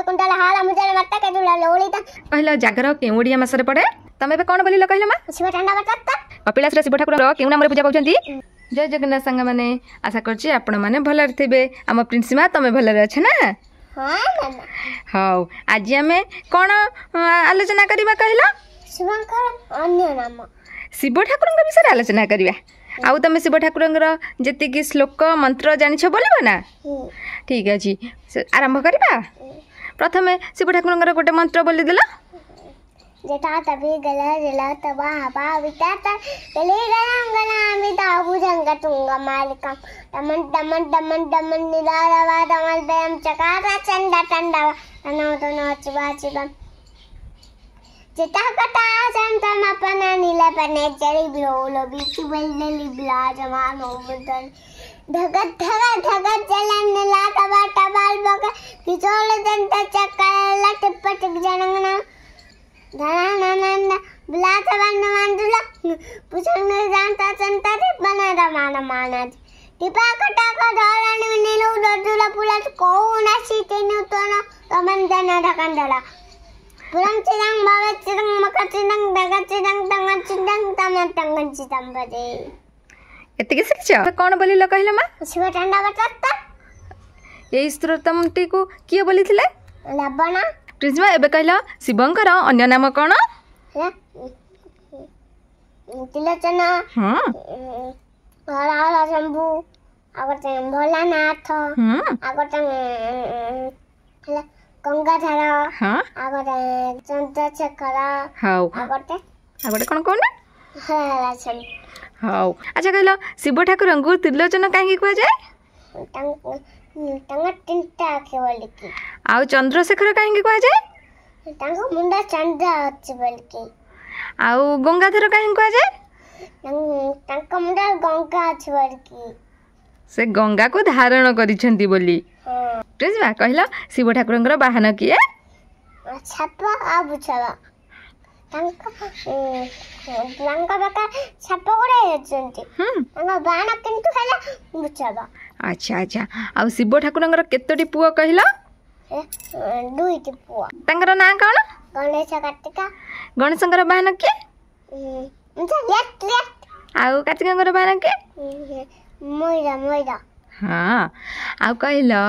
Quintal हाला मुझे मत्ता के जुला लोलिता कहला जागर केउ ओडिया मास रे पड़े तमे बे कोन बोलिलो कहला मा शिव ठंडा बटता कपिलास रे शिव ठाकुर केउ नाम रे पूजा पाउछंती जय जगन्नाथ संग माने आशा करछि आपण माने भलर थिबे हम प्रिंसिमा तमे भलर अछि ना हां मामा हाउ आज हमें कोन आलोचना करबा कहला शिवंकर अन्य नाम शिव ठाकुर विषय आलोचना करबा आउ तमे शिव ठाकुर जति कि श्लोक मंत्र जानिछ बोलबो ना ठीक अछि आरंभ करबा प्रथमे शिव ठाकुर गोटे मंत्र बोली देला जेटा तभी गला जला तबा हवा विताता गले गलाम गलाम विता भुजंग तुंग मालिकम दमन दमन दमन दमन निदारवा दमन दयम चकारा चंदा चंदा अनो तनो चिवा चिवा जेटा कटा संतम अपना नीले पने जरी ब्लोलो बीची बलली ब्लाज मानो बदल धगत धगत धगत जलन ला तबा टबाल बक किचोल जनता चक्कर लट पटक जनगना धनानंद बुलात बन मंदुला पुछन जानता चंता रे बना रमान मानद टिपा कटा का धरन नीलू ददुला पुलत को नासी तेनु तोन तमंदन ढकंडला पुरम चिरंग बावे चिरंग मक चिरंग दग चिरंग तंग चिरंग तम तंग चितम बजे एते के शिक्षा कोन बोलिलो कहला मा शिव ठंडा बटता ए स्तोत्रमटी को किए बोलिथिले लबना प्रिंसिपा एबे कहला शिवंकर अन्य नाम कोन तिलोचना हां हरा शंभु आगते भोलानाथ आगते गंगाधर हां आगते चंद्रशेखर हाउ आगते कोन कोन हरा शन हाउ अच्छा कहला शिव ठाकुर त्रिलोचन काहे कहै जाय तंग तिनटा के बोलकी आउ चंद्रशेखर काहे कहै जाय तंग मुंडा चंद्र अछि बोलकी आउ गंगाधर काहे कहै जाय तंग मुंडा गंगा अछि बोलकी से गंगा को धारण करिसंती बोली हां प्रिंसिपा कहला शिव ठाकुरंकर वाहन किए छापा आ बुछला लंका बका छाप गोड़े हेचंती अंगा बाण किंतु हैला बुछबा अच्छा अच्छा आ शिव ठाकुरंकर केतोटी पुओ कहला दुईटी पुओ तंगर ना कोन गणेश कार्तिका गणेशंकर बाहन के लेट आ कार्तिकंकर बाहन के मोइरा मोइरा हां आ कहला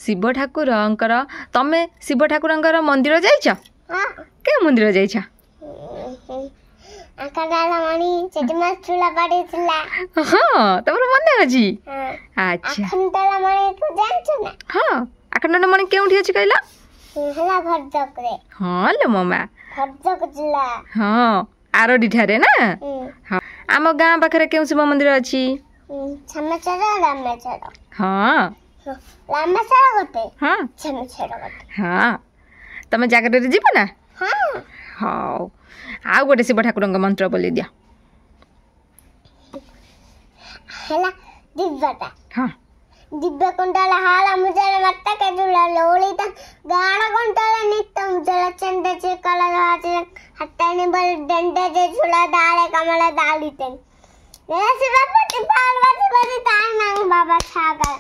शिव ठाकुरंकर तमे शिव ठाकुरंकर मंदिर जाइछ हां के मंदिर जाइछ आकाडाला मणि चेटमा चुला पाडी थिला हां तमर मने अछि हां अच्छा अखंडला मणि तू जानछ ना हां अखंडला मणि केउठी अछि कहला हला भरजक रे हां ल मम्मा भरजक जिला हां आरोडी ठारे ना हां आम गां पाखरे केउ शिव मंदिर अछि छमेचरा रामेचरा हां रामेचरा गोटे हां छमेचरा गोटे हां तमे जागर रे जीव ना हां हां आ गोटे शिव ठाकुरंग मंत्र बोली दिया हला दिव्यता हां दिव्य कुंडल हाला मुझे मत्ता के जुला लोलिता गाण कुंडल नित्यम जल चंद चे कला राज हट्टाने बल डंडे जे झुला दाले कमल दालिते ऐसे बाबा पार्वती बड़ी ताई मांग बाबा छागर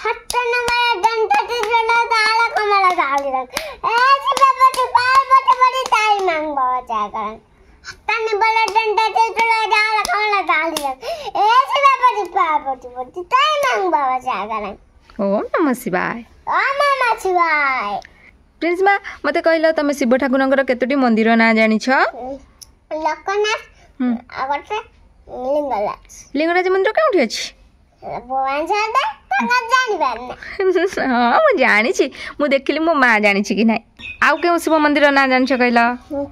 हट्टाने बल डंडे जे झुला दाले कमल दालिते ऐसे बाबा पार्वती बड़ी ताई मांग बाबा छागर हट्टाने बल डंडे जे झुला दाले कमल दालिते ऐसे बाबा पार्वती बड़ी ताई मांग बाबा छागर ओम नमः शिवाय ओम नमः शिवाय प्रिंसिपा मते कहला तमे शिव ठाकुरंकर केतोटी मंदिर ना जानि छ लोकनाथ आगते लिंगराज मंदिर केउठी अछि भगवान जादा तंगा जानि बारना हां मु जानि छी मु देखिली मो मां जानि छी कि नै आउ केउ शिव मंदिर ना जानि छ कहला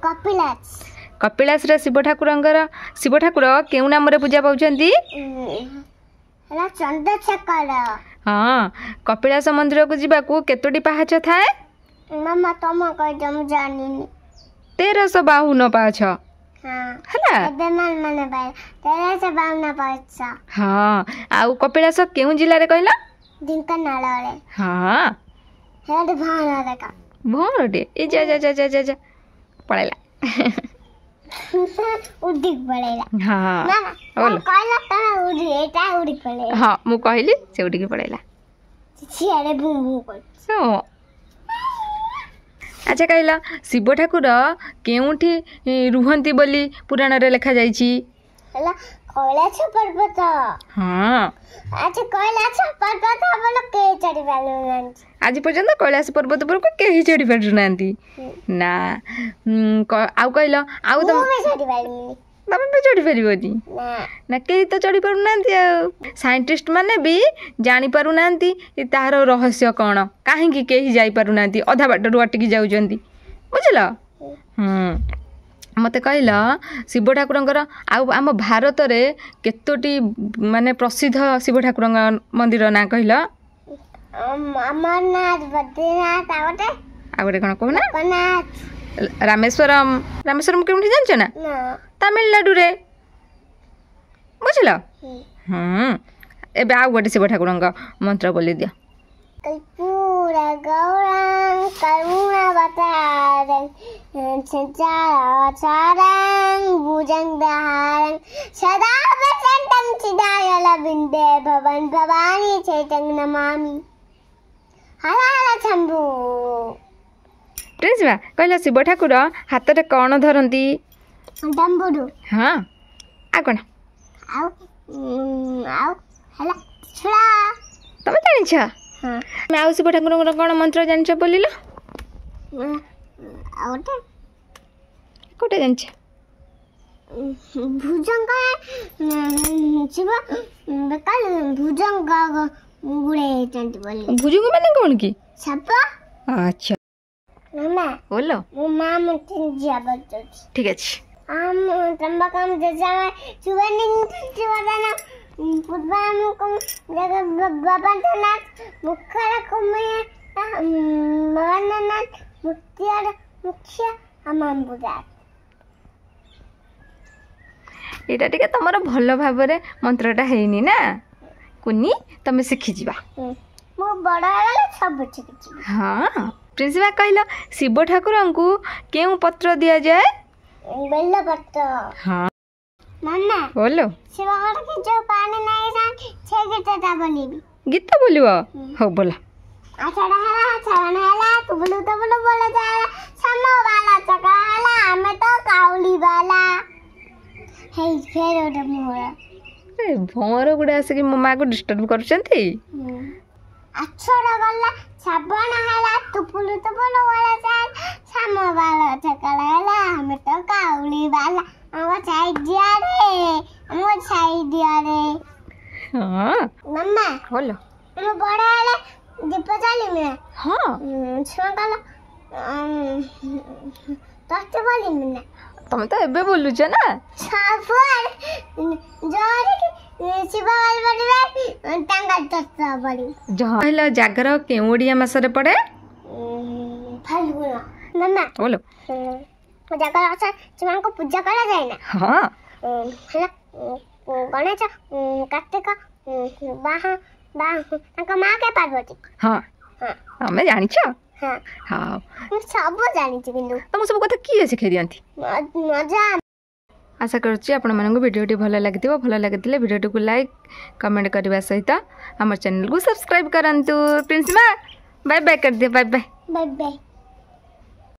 कपिलास कपिलास रे शिव ठाकुर केउ नाम रे पूजा पाउछंती हला चंद्रशेखर हां कपिलास मंदिर को जीवा को केतोटी पहाच थाए मामा तम कह जम जानि 1352 पाछ हां हला एबे मन मन बाय 1352 पाछ हां आउ कपिलास केउ जिल्ला रे कहला ढेंकानाल रे हां हेड भाना देखा भोरडे ए जा जा जा जा जा पळेला उडिक पळेला हां मामा बोल कहला त उडी एटा उडी पळेला हां मु कहली से उडी के पळेला छियारे भू भू कर सो अच्छा कहल शिव ठाकुर केउठी रुहंती बोली पुराण रे लिखा जाइछि ହେଲା କୈଳାସ ପର୍ବତ। हाँ ଆଚ୍ଛା କୈଳାସ ପର୍ବତ ବୋଲ କେ ଚଢି ପାରିନାହାନ୍ତି। आज पर्यंत कैलाश पर्वत पर को केही चढ़ी पारु नांती ना आउ कहल आउ ମୁଁ तुम ବି ଚଢି ପାରିବିନି। बाबा भी चढ़ी पारिबनी ନା ना केही तो चढ़ी पारु नांती साइंटिस्ट माने भी जानी पारु नांती तार रहस्य कौन काहेकि केही जाई पारु नांती अधा बाटरू अटकी जाउचंती बुझल मते कहल शिव ठाकुरंकर आउ आम भारत रे केतोटी माने प्रसिद्ध शिव ठाकुर मंदिर ना कहल ଅମରନାଥ ବଦ୍ରୀନାଥ ଆଉ ଗୋଟେ आ गोटे कौन कहना ଲୋକନାଥ। रामेश्वरम रामेश्वरम केउठी जानछ ना ନା तमिलनाडु रे बुझल ହୁଁ। एबे आउ गोटे शिव ठाकुरंक मंत्र बोली दियो कर्पूर गौरं करुणावतारं संसारसारं भुजगधारं सदा वसन्तं चिदायलविन्दे भवन भवानी चैतं नमामि। हर हर शम्भु। प्रिंस बा कहला शिव ठाकुर हाथ रे कौन धरती डम्बुरु हाँ आ कौन आउ ହେଲା ଛୁଆ। तमे जानिछ ହଁ मैं आउ शिव ठाकुरंकर कौन मंत्र जानिछ बोलिलो ଆଉ ଗୋଟେ कोटे जानिछ भुजंग शिव बेकार भुजंग गुड़े ହେଇଛନ୍ତି ବୋଲି भुजुंग माने कौन की ସାପ। अच्छा ମାମା बोलो ମୋ ମା ମୋତେ ଯିବା ବତଉଛି ठीक अछि त्र्यंबकम जजामहे सुवर्णिं त्रिवदन पूर्वामुकं जगद्भवन्तनाथ मुखरकुमय भवननाथ मुक्तियर मुख्य अमाम्बुजा। एटा टिके तमर भल भाबरे मंत्रटा हेइनी ना कुनी तमे सिखि जिबा मो बड़ हेगले सब शिखिछि। हाँ प्रिंस बा कहल शिव ठाकुरंकु केउ पत्र दिया जाए बेलपत्र। हाँ मामा बोलो शिवगढ़ के जो पानी नहीं जान छे गीतटा बोलिबी गीत बोलिब हो बोला आषाढ़ हला श्रावण हला तुबलु तुबलु बोले जाला समो वाला चका हला हमें तो काउली वाला हे फेर ओटे मोरा ए भौर गुडे आसे कि मो मां को डिस्टर्ब करछंती अक्षर गल्ला श्रावण हला तुबलु तुबलु बोले जाला समो वाला चका हला हमें तो काउली वाला हमको साइड दिया रे हाँ मम्मा बोलो मो बड़ा हला दीप चाली में हाँ छुआ कला तस्ते बोली में तमे तो एबे बोलुछ ना छाफर जोरी शिवा वाली बड़ी टांगा तस्ता बड़ी जहाँ कहला जागर केउडिया मासरे पड़े फाल्गुन। मम्मा बोलो जागर अच्छा शिवा को पूजा करा जाए ना हाँ है गणेश कार्तिक बाहा तांका माँ के पार्वती। हाँ हाँ तमे जानिछ हाँ हाँ ମୁଁ ସବୁ ଜାଣିଛି କିନ୍ତୁ तुम सब कथा किए सिखाई दियंती मजा। आशा करुच्ची आपण मानक भिडियोटी भल लगी भल लगी भिडियोटी को लाइक कमेंट करने सहित आम चैनल को सब्सक्राइब करंतु प्रिंस माँ बाय बाय कर दिया बाय बाय बाय बाय।